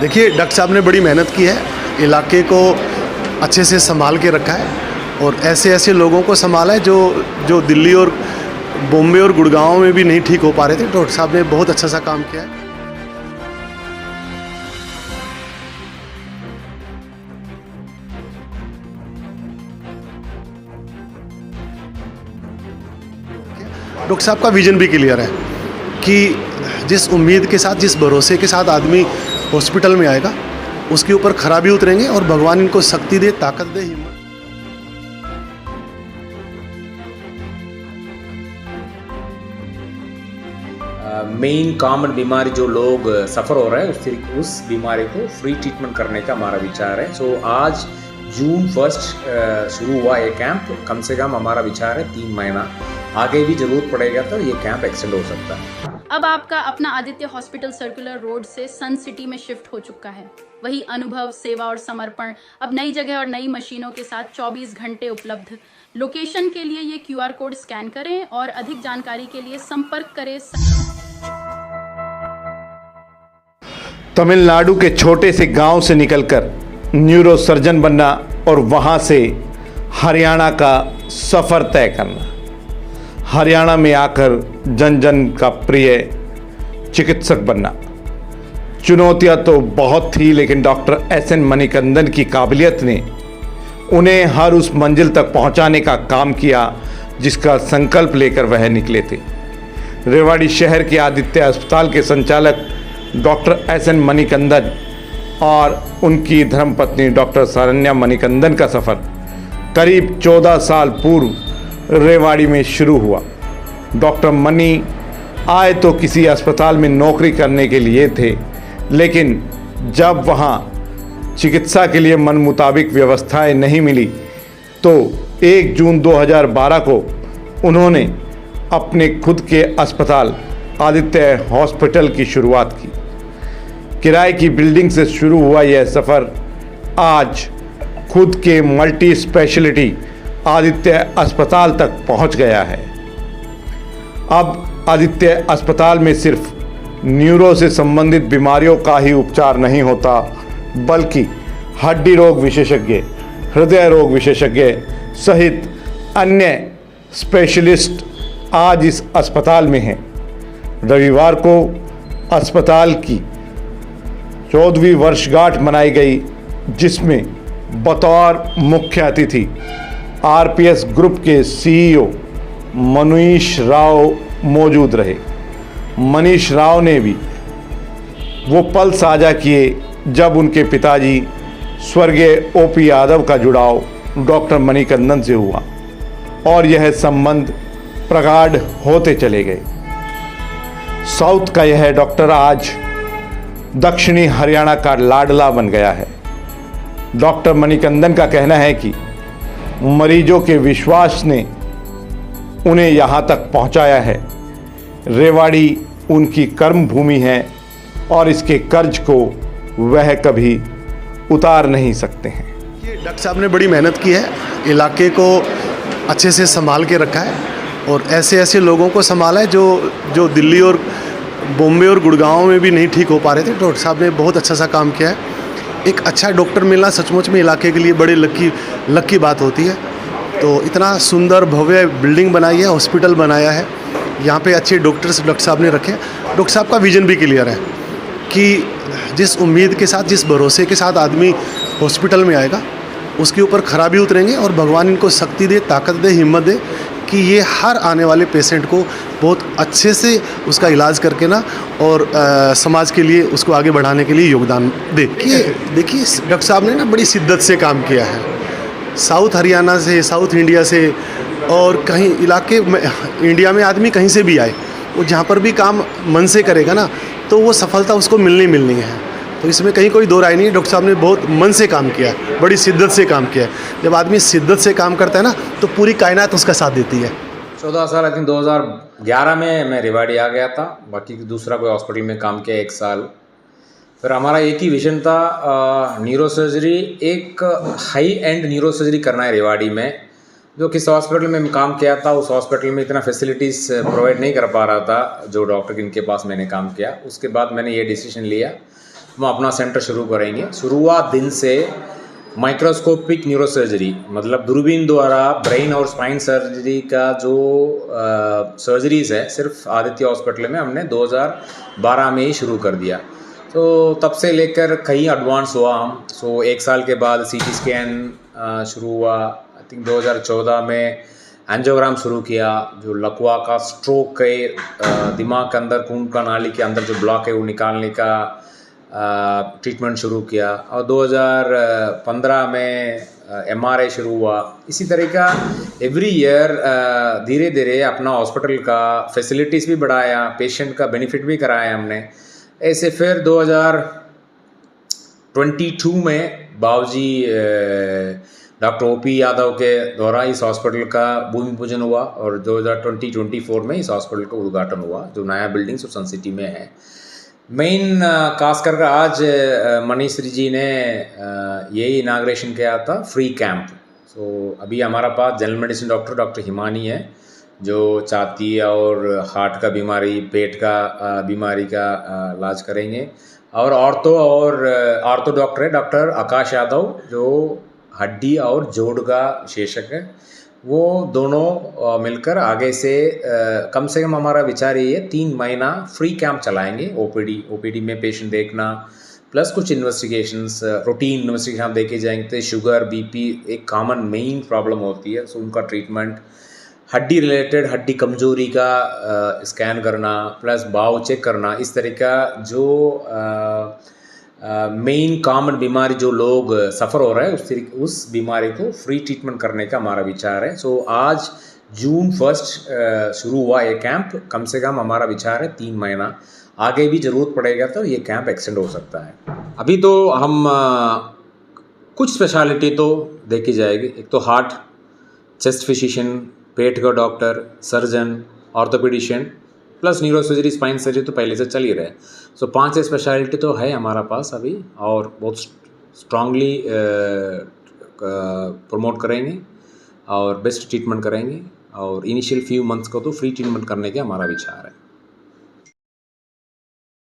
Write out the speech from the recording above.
देखिए, डॉक्टर साहब ने बड़ी मेहनत की है, इलाके को अच्छे से संभाल के रखा है और ऐसे ऐसे लोगों को संभाला है जो दिल्ली और बॉम्बे और गुड़गांव में भी नहीं ठीक हो पा रहे थे। डॉक्टर साहब ने बहुत अच्छा सा काम किया है। डॉक्टर साहब का विजन भी क्लियर है कि जिस उम्मीद के साथ, जिस भरोसे के साथ आदमी हॉस्पिटल में आएगा, उसके ऊपर खराबी उतरेंगे और भगवान इनको शक्ति दे, ताकत दे, हिम्मत। मेन कॉमन बीमारी जो लोग सफ़र हो रहे हैं उस बीमारी को फ्री ट्रीटमेंट करने का हमारा विचार है। सो आज जून 1 शुरू हुआ ये कैंप। कम से कम हमारा विचार है 3 महीना, आगे भी ज़रूरत पड़ेगा तो ये कैंप एक्सटेंड हो सकता है। अब आपका अपना आदित्य हॉस्पिटल सर्कुलर रोड से सन सिटी में शिफ्ट हो चुका है। वही अनुभव, सेवा और समर्पण अब नई जगह और नई मशीनों के साथ 24 घंटे उपलब्ध। लोकेशन के लिए ये QR कोड स्कैन करें और अधिक जानकारी के लिए संपर्क करें। तमिलनाडु के छोटे से गांव से निकलकर न्यूरो सर्जन बनना और वहां से हरियाणा का सफ़र तय करना, हरियाणा में आकर जन जन का प्रिय चिकित्सक बनना। चुनौतियां तो बहुत थी, लेकिन डॉक्टर SN मणिकंदन की काबिलियत ने उन्हें हर उस मंजिल तक पहुंचाने का काम किया जिसका संकल्प लेकर वह निकले थे। रेवाड़ी शहर के आदित्य अस्पताल के संचालक डॉक्टर SN मणिकंदन और उनकी धर्मपत्नी डॉक्टर शरण्या मणिकंदन का सफ़र करीब 14 साल पूर्व रेवाड़ी में शुरू हुआ। डॉक्टर मनी आए तो किसी अस्पताल में नौकरी करने के लिए थे, लेकिन जब वहाँ चिकित्सा के लिए मन मुताबिक व्यवस्थाएं नहीं मिली तो 1 जून 2012 को उन्होंने अपने खुद के अस्पताल आदित्य हॉस्पिटल की शुरुआत की। किराए की बिल्डिंग से शुरू हुआ यह सफ़र आज खुद के मल्टी स्पेशलिटी आदित्य अस्पताल तक पहुंच गया है। अब आदित्य अस्पताल में सिर्फ न्यूरो से संबंधित बीमारियों का ही उपचार नहीं होता, बल्कि हड्डी रोग विशेषज्ञ, हृदय रोग विशेषज्ञ सहित अन्य स्पेशलिस्ट आज इस अस्पताल में हैं। रविवार को अस्पताल की 14वीं वर्षगांठ मनाई गई, जिसमें बतौर मुख्य अतिथि RPS ग्रुप के CEO मनीष राव मौजूद रहे। मनीष राव ने भी वो पल साझा किए जब उनके पिताजी स्वर्गीय OP यादव का जुड़ाव डॉक्टर मणिकंदन से हुआ और यह संबंध प्रगाढ़ होते चले गए। साउथ का यह डॉक्टर आज दक्षिणी हरियाणा का लाडला बन गया है। डॉक्टर मणिकंदन का कहना है कि मरीजों के विश्वास ने उन्हें यहाँ तक पहुँचाया है। रेवाड़ी उनकी कर्म भूमि है और इसके कर्ज को वह कभी उतार नहीं सकते हैं। ये डॉक्टर साहब ने बड़ी मेहनत की है, इलाके को अच्छे से संभाल के रखा है और ऐसे ऐसे लोगों को संभाला है जो दिल्ली और बॉम्बे और गुड़गांव में भी नहीं ठीक हो पा रहे थे। डॉक्टर साहब ने बहुत अच्छा सा काम किया है। एक अच्छा डॉक्टर मिलना सचमुच में इलाके के लिए बड़ी लकी बात होती है। तो इतना सुंदर भव्य बिल्डिंग बनाई है, हॉस्पिटल बनाया है, यहाँ पे अच्छे डॉक्टर साहब ने रखे। डॉक्टर साहब का विजन भी क्लियर है कि जिस उम्मीद के साथ, जिस भरोसे के साथ आदमी हॉस्पिटल में आएगा, उसके ऊपर खराबी उतरेंगे और भगवान इनको शक्ति दे, ताकत दे, हिम्मत दे कि ये हर आने वाले पेशेंट को बहुत अच्छे से उसका इलाज करके ना और समाज के लिए उसको आगे बढ़ाने के लिए योगदान दे। देखिए डॉक्टर साहब ने ना बड़ी शिद्दत से काम किया है। साउथ हरियाणा से, साउथ इंडिया से और कहीं इलाके में इंडिया में आदमी कहीं से भी आए, वो जहाँ पर भी काम मन से करेगा ना तो वो सफलता उसको मिलनी है। तो इसमें कहीं कोई दो राय नहीं है। डॉक्टर साहब ने बहुत मन से काम किया है, बड़ी शिद्दत से काम किया है। जब आदमी शिद्दत से काम करता है ना तो पूरी कायनात उसका साथ देती है। 14 साल, आई थिंक 2011 में मैं रेवाड़ी आ गया था। बाकी दूसरा कोई हॉस्पिटल में काम किया 1 साल। फिर हमारा एक ही विजन था, न्यूरो सर्जरी, एक हाई एंड न्यूरो सर्जरी करना है रेवाड़ी में। जो किस हॉस्पिटल में मैं काम किया था उस हॉस्पिटल में इतना फैसिलिटीज़ प्रोवाइड नहीं कर पा रहा था जो डॉक्टर जिनके पास मैंने काम किया। उसके बाद मैंने ये डिसीजन लिया हम अपना सेंटर शुरू करेंगे। शुरुआत दिन से माइक्रोस्कोपिक न्यूरोसर्जरी, मतलब दूरबीन द्वारा ब्रेन और स्पाइन सर्जरी का जो सर्जरीज़ है सिर्फ आदित्य हॉस्पिटल में हमने 2012 में ही शुरू कर दिया। तो तब से लेकर कहीं एडवांस हुआ हम। सो 1 साल के बाद सीटी स्कैन शुरू हुआ। आई थिंक 2014 में एंजियोग्राम शुरू किया, जो लकवा का स्ट्रोक के दिमाग के अंदर खून का नाली के अंदर जो ब्लॉक है वो निकालने का ट्रीटमेंट शुरू किया। और 2015 में एमआरआई शुरू हुआ। इसी तरीका एवरी ईयर धीरे धीरे अपना हॉस्पिटल का फैसिलिटीज़ भी बढ़ाया, पेशेंट का बेनिफिट भी कराया हमने। ऐसे फिर 2022 में बाबूजी डॉक्टर ओपी यादव के द्वारा इस हॉस्पिटल का भूमि पूजन हुआ और 2024 में इस हॉस्पिटल का उद्घाटन हुआ, जो नया बिल्डिंग सन सिटी में है। मेन खास कर आज मनीष जी ने यही इनाग्रेशन किया था, फ्री कैंप। सो अभी हमारा पास जनरल मेडिसिन डॉक्टर हिमानी है, जो छाती और हार्ट का बीमारी, पेट का बीमारी का इलाज करेंगे। और ऑर्थो डॉक्टर है डॉक्टर आकाश यादव, जो हड्डी और जोड़ का विशेषज्ञ है। वो दोनों मिलकर आगे से कम से कम हमारा विचार ये है 3 महीना फ्री कैंप चलाएंगे। ओपीडी में पेशेंट देखना प्लस कुछ इन्वेस्टिगेशंस, रूटीन इन्वेस्टिगेशन देखे जाएंगे। तो शुगर, बीपी एक कॉमन मेन प्रॉब्लम होती है, सो उनका ट्रीटमेंट, हड्डी रिलेटेड हड्डी कमजोरी का स्कैन करना प्लस बाव चेक करना। इस तरह का जो मेन कॉमन बीमारी जो लोग सफ़र हो रहे हैं उस बीमारी को फ्री ट्रीटमेंट करने का हमारा विचार है। सो आज जून 1 शुरू हुआ ये कैंप। कम से कम हमारा विचार है 3 महीना, आगे भी ज़रूरत पड़ेगा तो ये कैंप एक्सटेंड हो सकता है। अभी तो हम कुछ स्पेशलिटी तो देखी जाएगी। एक तो हार्ट, चेस्ट फिजिशियन, पेट का doctor, surgeon, orthopedician plus neurosurgery, spine surgery तो पहले से चल ही रहे। सो 5 स्पेशलिटी तो है हमारा पास अभी, और बहुत स्ट्रांगली प्रमोट करेंगे और बेस्ट ट्रीटमेंट करेंगे। और इनिशियल फ्यू मंथ्स को तो फ्री ट्रीटमेंट करने का हमारा विचार है।